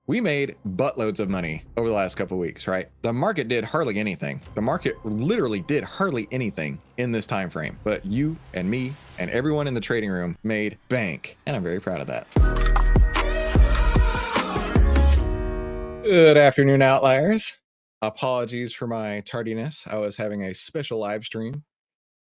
We made buttloads of money over the last couple of weeks, right? The market did hardly anything. The market literally did hardly anything in this time frame, but you and me and everyone in the trading room made bank, and I'm very proud of that. Good afternoon, Outliers. Apologies for my tardiness. I was having a special live stream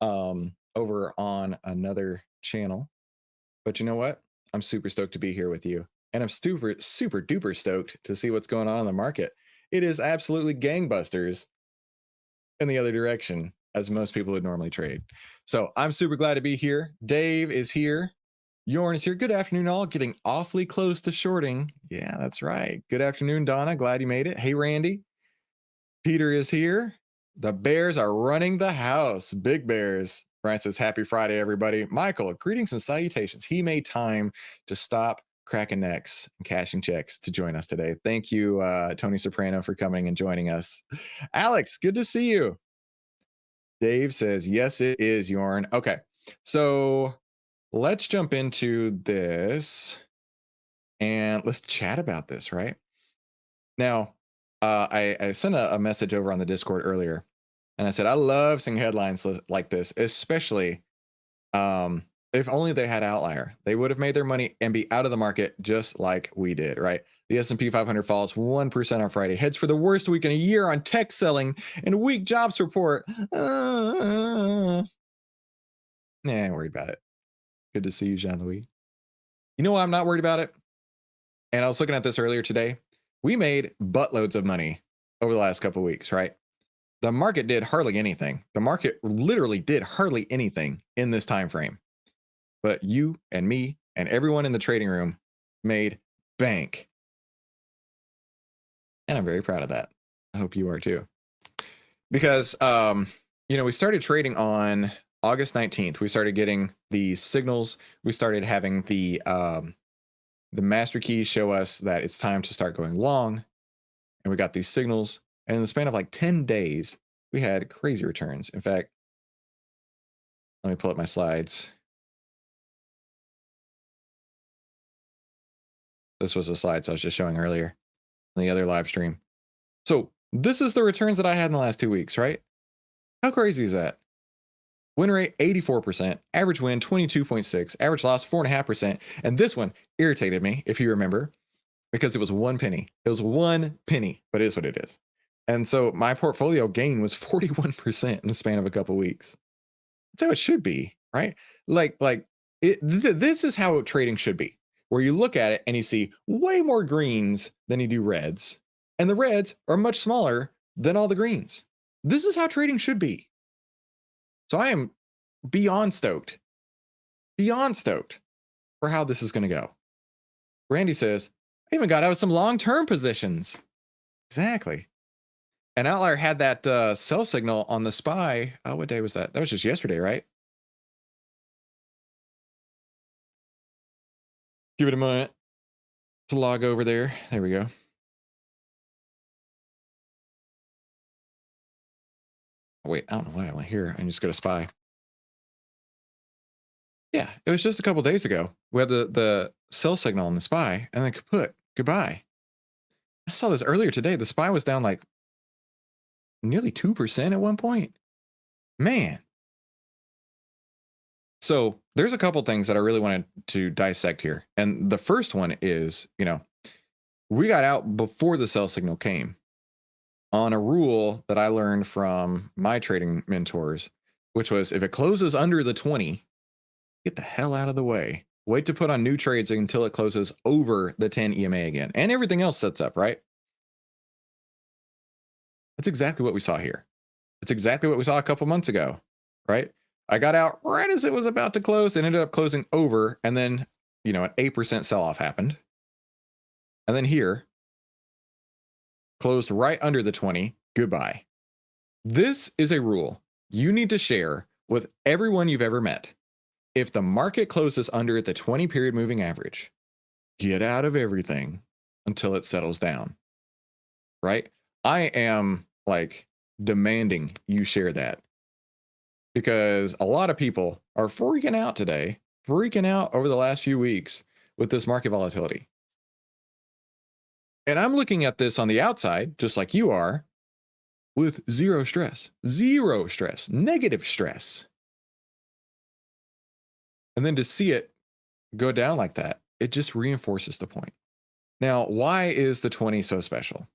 over on another channel, but you know what? I'm super stoked to be here with you. And I'm super duper stoked to see what's going on in the market. It is absolutely gangbusters in the other direction, as most people would normally trade. So I'm super glad to be here. Dave is here. Jorn is here. Good afternoon, all. Getting awfully close to shorting. Yeah, that's right. Good afternoon, Donna. Glad you made it. Hey, Randy. Peter is here. The Bears are running the house. Big Bears. Brian says, happy Friday, everybody. Michael, greetings and salutations. He made time to stop cracking necks and cashing checks to join us today. Thank you, Tony Soprano, for coming and joining us. Alex, good to see you. Dave says, yes, it is, Jorn. Okay, so let's jump into this and let's chat about this, right? Now, I sent a message over on the Discord earlier, and I said, I love seeing headlines like this, especially if only they had Outlier. They would have made their money and be out of the market just like we did, right? The S&P 500 falls 1% on Friday, heads for the worst week in a year on tech selling and weak jobs report. Nah, ain't worried about it. Good to see you, Jean-Louis. You know why I'm not worried about it? And I was looking at this earlier today. We made buttloads of money over the last couple of weeks, right? The market did hardly anything. The market literally did hardly anything in this time frame. But you and me and everyone in the trading room made bank. And I'm very proud of that. I hope you are too. Because we started trading on August 19th. We started getting the signals. We started having the master keys show us that it's time to start going long. And we got these signals. And in the span of like 10 days, we had crazy returns. In fact, let me pull up my slides. This was the slides I was just showing earlier in the other live stream. So this is the returns that I had in the last 2 weeks, right? How crazy is that? Win rate 84%, average win 22.6, average loss 4.5%. And this one irritated me, if you remember, because it was 1 penny. It was 1 penny, but it is what it is. And so my portfolio gain was 41% in the span of a couple weeks. That's how it should be, right? This is how trading should be, where you look at it and you see way more greens than you do reds, and the reds are much smaller than all the greens. This is how trading should be. So I am beyond stoked for how this is going to go. Randy says, I even got out of some long-term positions. Exactly. And Outlier had that sell signal on the SPY. Oh, what day was that? That was just yesterday, right? Give it a moment to log over there. There we go. Oh, wait, I don't know why I went here. I just go to SPY. Yeah, it was just a couple days ago. We had the sell signal on the SPY, and then kaput, goodbye. I saw this earlier today. The SPY was down like nearly 2% at one point. Man. So there's a couple things that I really wanted to dissect here. And the first one is, we got out before the sell signal came on a rule that I learned from my trading mentors, which was if it closes under the 20, get the hell out of the way. Wait to put on new trades until it closes over the 10 EMA again. And everything else sets up, right? That's exactly what we saw here. It's exactly what we saw a couple months ago, right? I got out right as it was about to close and ended up closing over. And then, an 8% sell-off happened. And then here, closed right under the 20. Goodbye. This is a rule you need to share with everyone you've ever met. If the market closes under the 20 period moving average, get out of everything until it settles down, right? I am demanding you share that because a lot of people are freaking out today, freaking out over the last few weeks with this market volatility. And I'm looking at this on the outside, just like you are, with zero stress, negative stress. And then to see it go down like that, it just reinforces the point. Now, why is the 20 so special?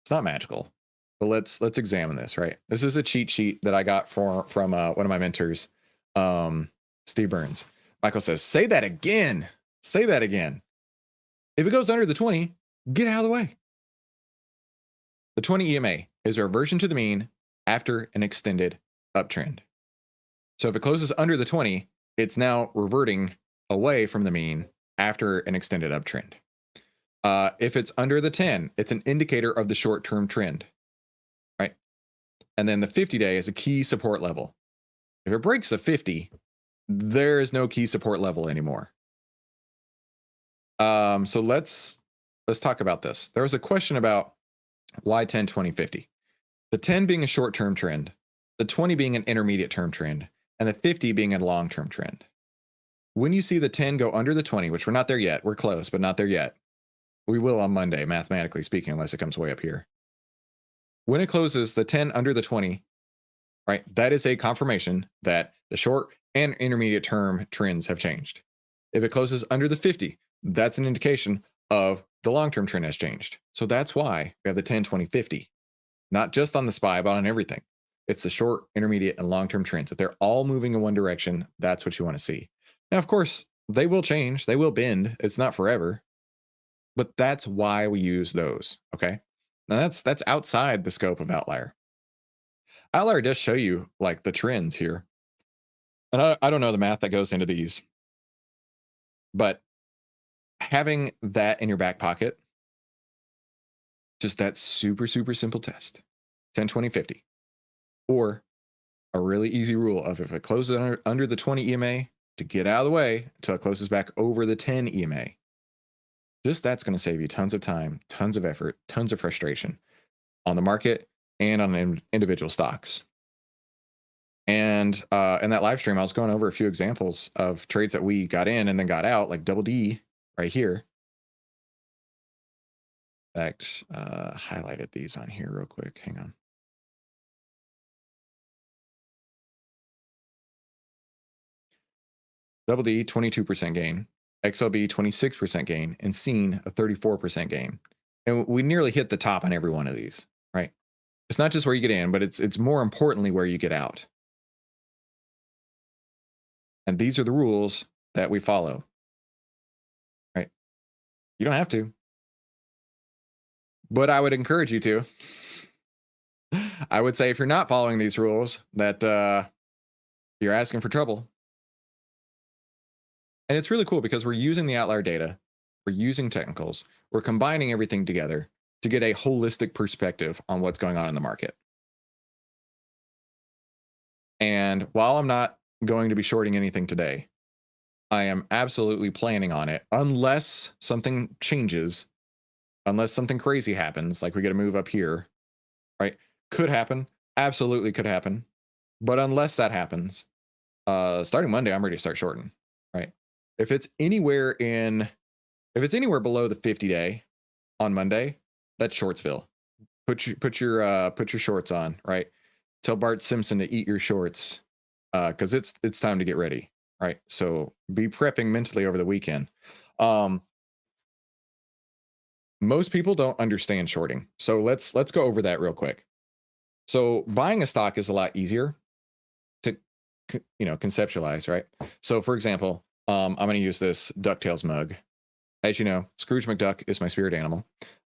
It's not magical, but let's examine this, right? This is a cheat sheet that I got from one of my mentors, Steve Burns. Michael says, say that again. Say that again. If it goes under the 20, get out of the way. The 20 EMA is a reversion to the mean after an extended uptrend. So if it closes under the 20, it's now reverting away from the mean after an extended uptrend. If it's under the 10, it's an indicator of the short-term trend, right? And then the 50-day is a key support level. If it breaks the 50, there is no key support level anymore. So let's talk about this. There was a question about why 10, 20, 50. The 10 being a short-term trend, the 20 being an intermediate-term trend, and the 50 being a long-term trend. When you see the 10 go under the 20, which we're not there yet, we're close, but not there yet. We will on Monday, mathematically speaking, unless it comes way up here. When it closes the 10 under the 20, right, that is a confirmation that the short and intermediate term trends have changed. If it closes under the 50, that's an indication of the long-term trend has changed. So that's why we have the 10, 20, 50, not just on the SPY, but on everything. It's the short, intermediate, and long-term trends. If they're all moving in one direction, that's what you want to see. Now, of course, they will change. They will bend. It's not forever. But that's why we use those, okay? Now that's outside the scope of Outlier. Outlier does show you like the trends here. And I don't know the math that goes into these, but having that in your back pocket, just that super, super simple test, 10, 20, 50, or a really easy rule of if it closes under the 20 EMA, to get out of the way until it closes back over the 10 EMA. Just that's going to save you tons of time, tons of effort, tons of frustration on the market and on individual stocks. And in that live stream, I was going over a few examples of trades that we got in and then got out, like double D right here. In fact, highlighted these on here real quick. Hang on. Double D, 22% gain. XLB, 26% gain. And Scene, a 34% gain. And we nearly hit the top on every one of these, right? It's not just where you get in, but it's more importantly where you get out. And these are the rules that we follow, right? You don't have to, but I would encourage you to. I would say if you're not following these rules, that you're asking for trouble. And it's really cool because we're using the Outlier data, we're using technicals, we're combining everything together to get a holistic perspective on what's going on in the market. And while I'm not going to be shorting anything today, I am absolutely planning on it unless something changes, unless something crazy happens, like we get a move up here, right? Could happen, absolutely could happen. But unless that happens, starting Monday, I'm ready to start shorting, right? If it's anywhere below the 50-day on Monday, that's Shortsville. Put your shorts on, right? Tell Bart Simpson to eat your shorts, because it's time to get ready, right? So be prepping mentally over the weekend. Most people don't understand shorting, so let's go over that real quick. So buying a stock is a lot easier to conceptualize, right? So for example, I'm going to use this DuckTales mug. As you know, Scrooge McDuck is my spirit animal,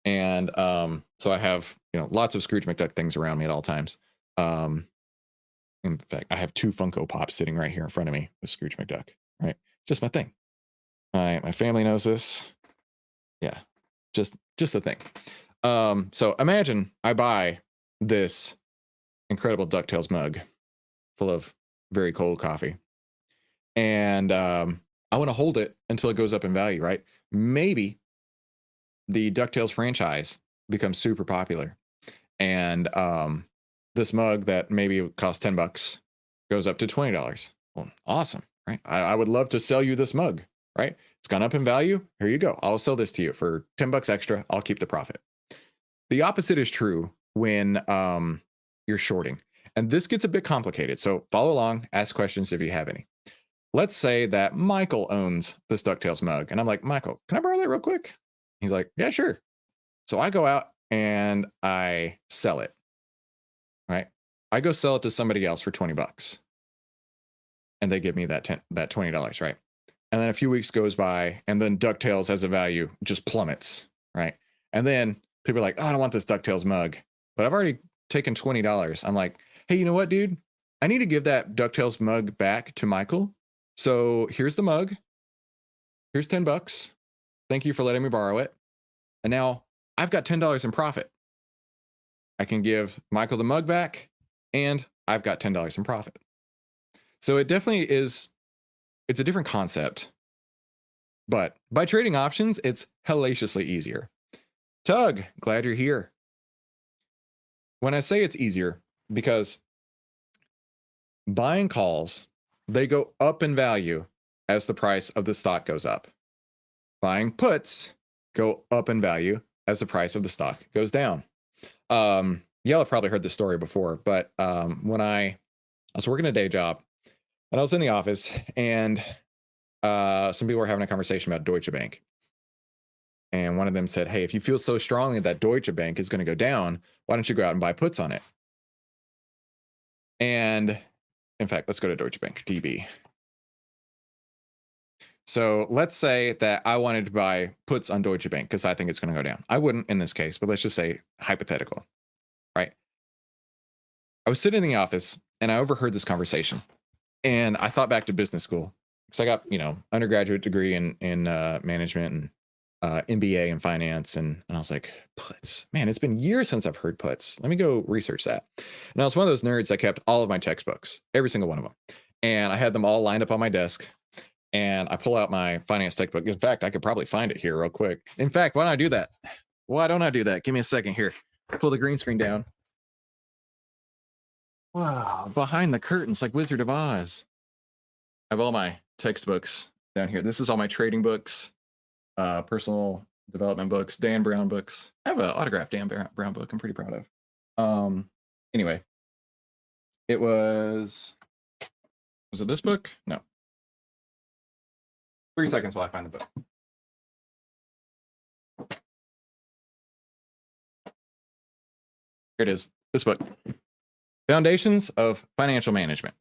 and so I have lots of Scrooge McDuck things around me at all times. In fact, I have 2 Funko Pops sitting right here in front of me with Scrooge McDuck. Right, it's just my thing. My family knows this. Yeah, just a thing. So imagine I buy this incredible DuckTales mug full of very cold coffee, and I want to hold it until it goes up in value, right? Maybe the DuckTales franchise becomes super popular, and this mug that maybe costs $10 goes up to $20. Well, awesome, right? I would love to sell you this mug, right? It's gone up in value. Here you go. I'll sell this to you for 10 bucks extra. I'll keep the profit. The opposite is true when you're shorting. And this gets a bit complicated. So follow along, ask questions if you have any. Let's say that Michael owns this DuckTales mug. And I'm like, Michael, can I borrow that real quick? He's like, yeah, sure. So I go out and I sell it, right? I go sell it to somebody else for 20 bucks. And they give me that $20, right? And then a few weeks goes by, and then DuckTales as a value just plummets, right? And then people are like, oh, I don't want this DuckTales mug, but I've already taken $20. I'm like, hey, you know what, dude? I need to give that DuckTales mug back to Michael. So here's the mug. Here's 10 bucks. Thank you for letting me borrow it. And now I've got $10 in profit. I can give Michael the mug back, and I've got $10 in profit. So it definitely is, it's a different concept. But by trading options, it's hellaciously easier. Tug, glad you're here. When I say it's easier, because buying calls, they go up in value as the price of the stock goes up. Buying puts go up in value as the price of the stock goes down. Y'all have probably heard this story before, but when I was working a day job, and I was in the office, and some people were having a conversation about Deutsche Bank. And one of them said, hey, if you feel so strongly that Deutsche Bank is going to go down, why don't you go out and buy puts on it? And in fact, let's go to Deutsche Bank, DB. So let's say that I wanted to buy puts on Deutsche Bank because I think it's going to go down. I wouldn't in this case, but let's just say hypothetical, right? I was sitting in the office and I overheard this conversation. And I thought back to business school because I got, undergraduate degree in management and MBA in finance. And I was like, puts, man, it's been years since I've heard puts. Let me go research that. And I was one of those nerds that kept all of my textbooks, every single one of them. And I had them all lined up on my desk. And I pull out my finance textbook. In fact, I could probably find it here real quick. In fact, why don't I do that? Why don't I do that? Give me a second here. Pull the green screen down. Wow, behind the curtains like Wizard of Oz. I have all my textbooks down here. This is all my trading books, personal development books, Dan Brown books. I have an autographed Dan Brown book I'm pretty proud of. Anyway, was it this book? No. 3 seconds while I find the book. Here it is, this book. Foundations of Financial Management.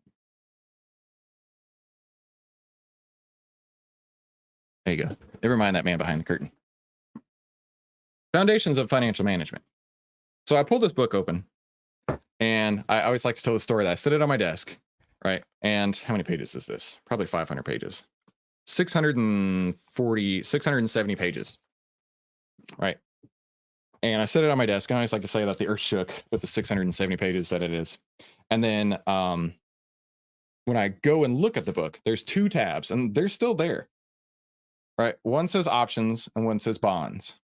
There you go. Never mind that man behind the curtain. Foundations of Financial Management. So I pulled this book open, and I always like to tell the story that I sit it on my desk, right? And how many pages is this? Probably 500 pages. 670 pages, right? And I set it on my desk. And I always like to say that the earth shook with the 670 pages that it is. And then when I go and look at the book, there's 2 tabs, and they're still there, right? One says options and one says bonds.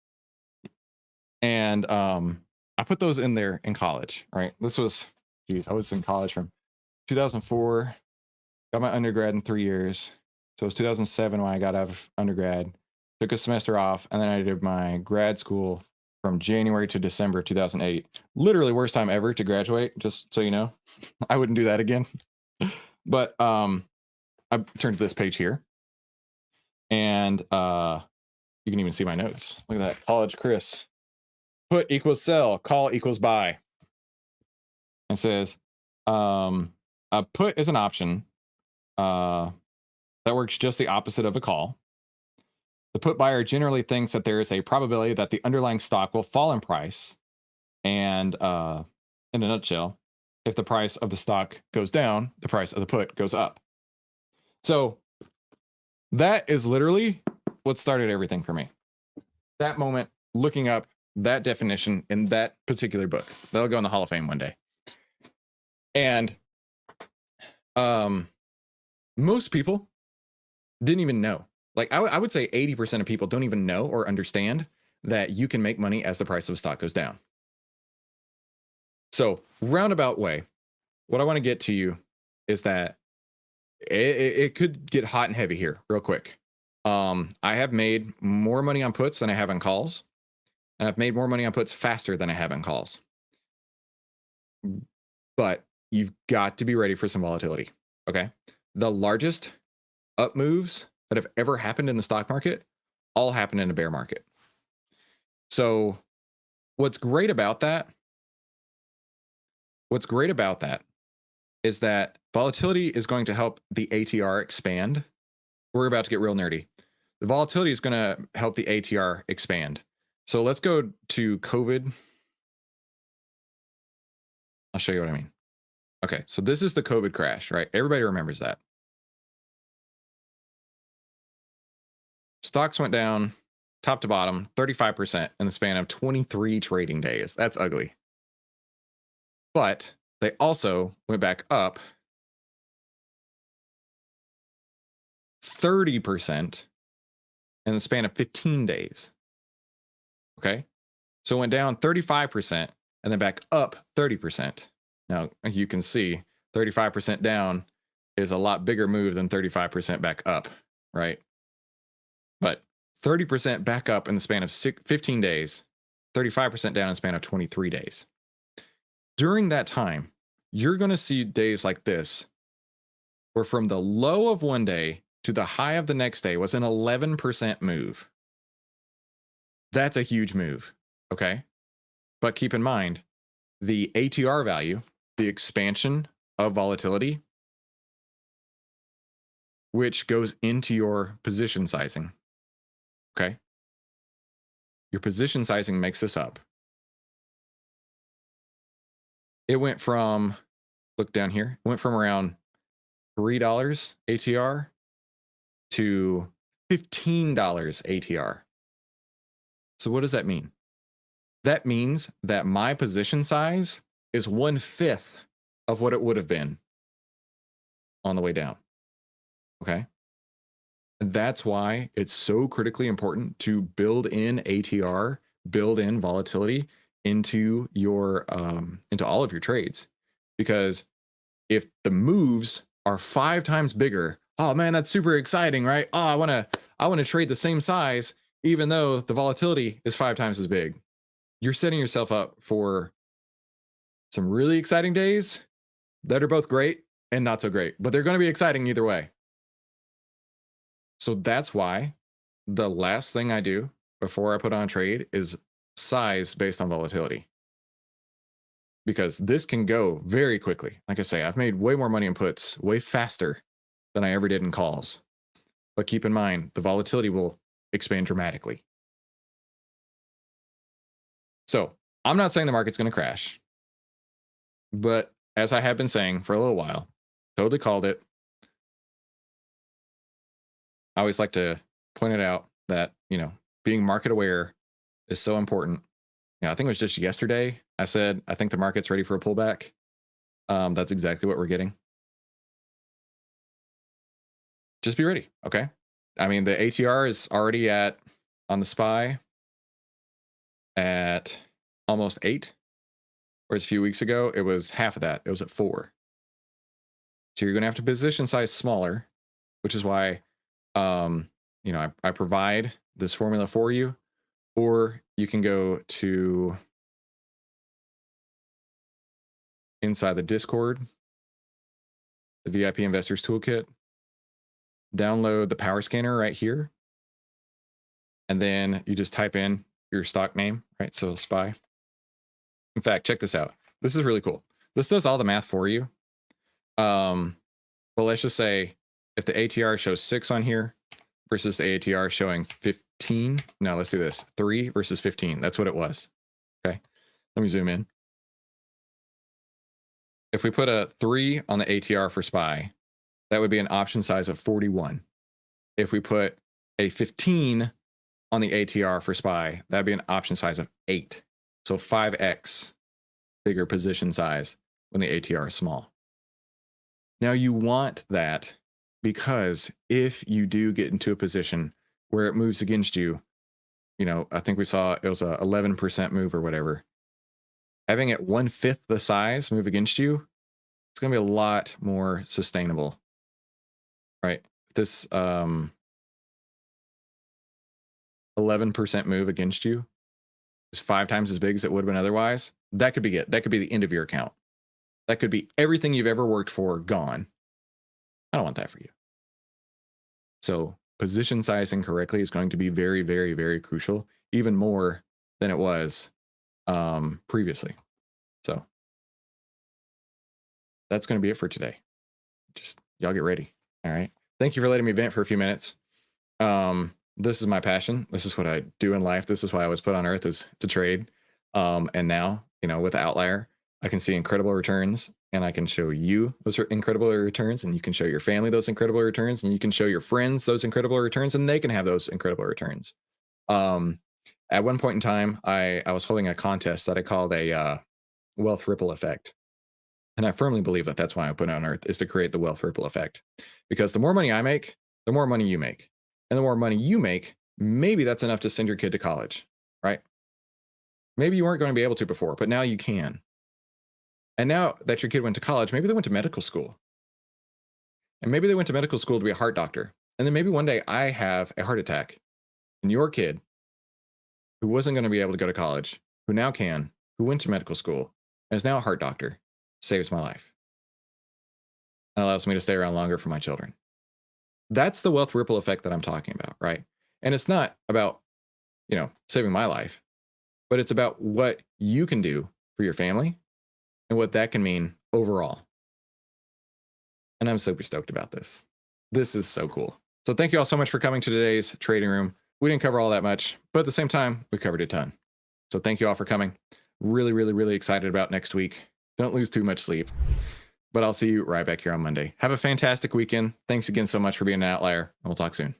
And I put those in there in college, right? This was, I was in college from 2004, got my undergrad in 3 years. So it was 2007 when I got out of undergrad, took a semester off, and then I did my grad school from January to December 2008. Literally worst time ever to graduate, just so you know. I wouldn't do that again. But I turned to this page here, and you can even see my notes. Look at that, college Chris. Put equals sell, call equals buy. And says a put is an option that works just the opposite of a call. The put buyer generally thinks that there is a probability that the underlying stock will fall in price. And in a nutshell, if the price of the stock goes down, the price of the put goes up. So that is literally what started everything for me. That moment, looking up that definition in that particular book. That'll go in the Hall of Fame one day. And most people didn't even know. Like I would say 80% of people don't even know or understand that you can make money as the price of a stock goes down. So roundabout way, what I want to get to you is that it could get hot and heavy here real quick. I have made more money on puts than I have on calls, and I've made more money on puts faster than I have on calls. But you've got to be ready for some volatility. Okay. The largest up moves that have ever happened in the stock market all happen in a bear market. So what's great about that, what's great about that is that volatility is going to help the ATR expand. We're about to get real nerdy. The volatility is going to help the ATR expand. So let's go to COVID. I'll show you what I mean. Okay, so this is the COVID crash, right? Everybody remembers that. Stocks went down top to bottom 35% in the span of 23 trading days. That's ugly. But they also went back up 30% in the span of 15 days. Okay. So it went down 35% and then back up 30%. Now you can see 35% down is a lot bigger move than 35% back up, right? But 30% back up in the span of 15 days, 35% down in the span of 23 days. During that time, you're going to see days like this, where from the low of one day to the high of the next day was an 11% move. That's a huge move, okay? But keep in mind, the ATR value, the expansion of volatility, which goes into your position sizing, okay? Your position sizing makes this up. It went from, look down here, it went from around $3 ATR to $15 ATR. So what does that mean? That means that my position size is 1/5 of what it would have been on the way down. Okay. And that's why it's so critically important to build in ATR, build in volatility into your into all of your trades. Because if the moves are 5 times bigger, oh man, that's super exciting, right? Oh, I want to trade the same size even though the volatility is 5 times as big. You're setting yourself up for some really exciting days that are both great and not so great, but they're going to be exciting either way. So that's why the last thing I do before I put on a trade is size based on volatility. Because this can go very quickly. Like I say, I've made way more money in puts way faster than I ever did in calls. But keep in mind, the volatility will expand dramatically. So I'm not saying the market's going to crash. But as I have been saying for a little while, totally called it. I always like to point it out that, being market aware is so important. I think it was just yesterday I said, I think the market's ready for a pullback. That's exactly what we're getting. Just be ready. Okay. I mean, the ATR is already on the SPY at almost 8. Whereas a few weeks ago, it was half of that. It was at 4. So you're going to have to position size smaller, which is why, I provide this formula for you, or you can go to inside the Discord, the VIP Investors Toolkit, download the power scanner right here. And then you just type in your stock name, right? So SPY. In fact, check this out. This is really cool. This does all the math for you. Well, let's just say if the ATR shows 6 on here versus the ATR showing 15. No, let's do this. 3 versus 15. That's what it was. Okay. Let me zoom in. If we put a 3 on the ATR for SPY, that would be an option size of 41. If we put a 15 on the ATR for SPY, that'd be an option size of 8. So 5x bigger position size when the ATR is small. Now you want that because if you do get into a position where it moves against you, I think we saw it was a 11% move or whatever. Having it 1/5 the size move against you, it's going to be a lot more sustainable, right? This 11% move against you is 5 times as big as it would have been otherwise, that could be it. That could be the end of your account. That could be everything you've ever worked for gone. I don't want that for you. So position sizing correctly is going to be very, very, very crucial, even more than it was previously. So that's going to be it for today. Just y'all get ready. All right. Thank you for letting me vent for a few minutes. This is my passion. This is what I do in life. This is why I was put on earth, is to trade. And now, with Outlier, I can see incredible returns, and I can show you those incredible returns, and you can show your family those incredible returns, and you can show your friends those incredible returns, and they can have those incredible returns. At one point in time, I was holding a contest that I called a wealth ripple effect. And I firmly believe that that's why I put it on earth, is to create the wealth ripple effect. Because the more money I make, the more money you make. And the more money you make, maybe that's enough to send your kid to college, right? Maybe you weren't going to be able to before, but now you can. And now that your kid went to college, maybe they went to medical school. And maybe they went to medical school to be a heart doctor. And then maybe one day I have a heart attack, and your kid, who wasn't going to be able to go to college, who now can, who went to medical school, and is now a heart doctor, saves my life. And allows me to stay around longer for my children. That's the wealth ripple effect that I'm talking about, right? And it's not about, saving my life, but it's about what you can do for your family and what that can mean overall. And I'm super stoked about this. This is so cool. So thank you all so much for coming to today's trading room. We didn't cover all that much, but at the same time, we covered a ton. So thank you all for coming. Really, really, really excited about next week. Don't lose too much sleep. But I'll see you right back here on Monday. Have a fantastic weekend. Thanks again so much for being an outlier, and we'll talk soon.